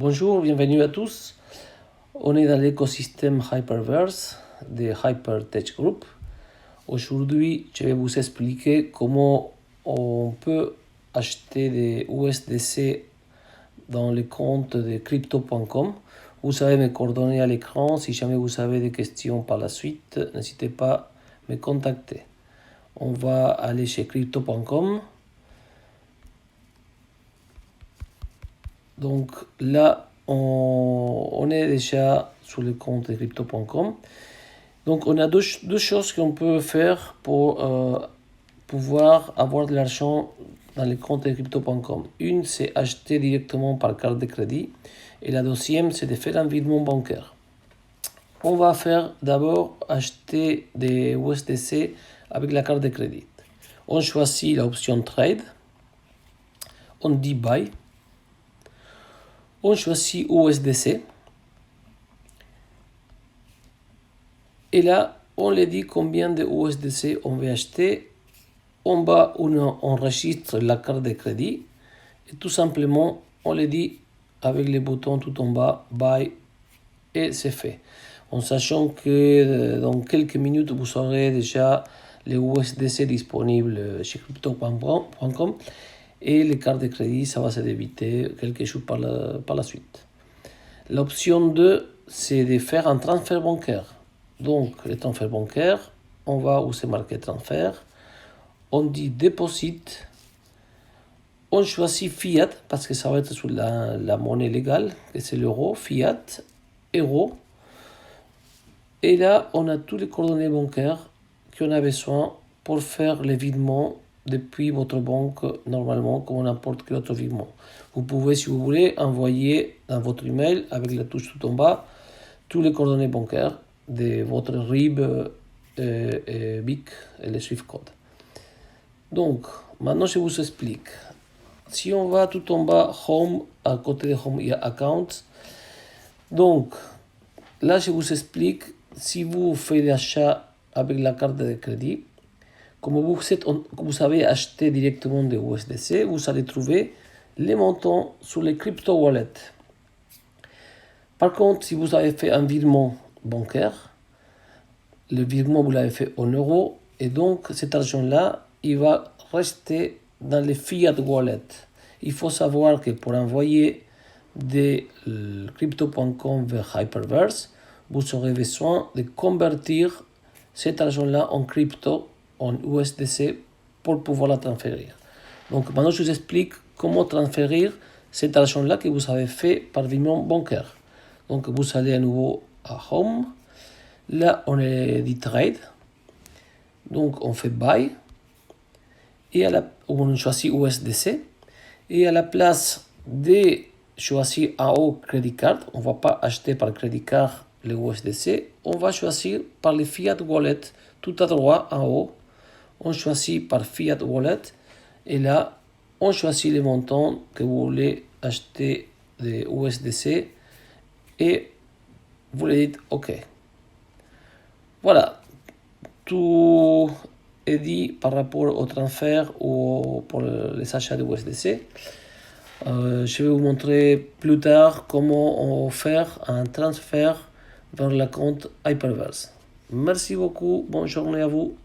Bonjour, bienvenue à tous. On est dans l'écosystème Hyperverse de Hypertech Group. Aujourd'hui, je vais vous expliquer comment on peut acheter des USDC dans les comptes de crypto.com. Vous avez mes coordonnées à l'écran. Si jamais vous avez des questions par la suite, n'hésitez pas à me contacter. On va aller chez crypto.com. Donc là, on est déjà sur le compte de crypto.com. Donc on a deux choses qu'on peut faire pour pouvoir avoir de l'argent dans le compte de crypto.com. Une, c'est acheter directement par carte de crédit. Et la deuxième, c'est de faire un virement bancaire. On va faire d'abord acheter des USDC avec la carte de crédit. On choisit l'option Trade. On dit Buy. On choisit USDC. Et là, on lui dit combien de USDC on veut acheter. En bas, on enregistre la carte de crédit. Et tout simplement, on lui dit avec les boutons tout en bas, Buy. Et c'est fait. En sachant que dans quelques minutes, vous aurez déjà les USDC disponibles chez crypto.com. Et les cartes de crédit, ça va se débiter quelque chose par la suite. L'option 2, c'est de faire un transfert bancaire. Donc, le transfert bancaire, on va où c'est marqué transfert. On dit deposit. On choisit fiat parce que ça va être sur la monnaie légale, que c'est l'euro, fiat, euro. Et là, on a tous les coordonnées bancaires qu'on a besoin pour faire le virement depuis votre banque, normalement, comme n'importe quel autre virement. Vous pouvez, si vous voulez, envoyer dans votre email, avec la touche tout en bas, tous les coordonnées bancaires de votre RIB, BIC et le Swift code. Donc, maintenant, je vous explique. Si on va tout en bas, Home, à côté de Home, il y a Account. Donc, là, je vous explique, si vous faites l'achat avec la carte de crédit, comme vous avez acheté directement des USDC, vous allez trouver les montants sur les crypto wallets. Par contre, si vous avez fait un virement bancaire, le virement vous l'avez fait en euros, et donc cet argent-là, il va rester dans les fiat wallets. Il faut savoir que pour envoyer de crypto.com vers Hyperverse, vous aurez besoin de convertir cet argent-là en crypto, en USDC, pour pouvoir la transférer. Donc maintenant, je vous explique comment transférer cet argent-là que vous avez fait par virement bancaire. Donc vous allez à nouveau à Home. Là, on est dit Trade. Donc on fait Buy. Et on choisit USDC. Et à la place de choisir en haut Credit Card, on ne va pas acheter par Credit Card les USDC, on va choisir par les Fiat Wallet, tout à droite en haut. On choisit par Fiat Wallet et là, on choisit les montants que vous voulez acheter des USDC et vous les dites OK. Voilà, tout est dit par rapport au transfert ou pour les achats de USDC. Je vais vous montrer plus tard comment faire un transfert vers le compte Hyperverse. Merci beaucoup, bonne journée à vous.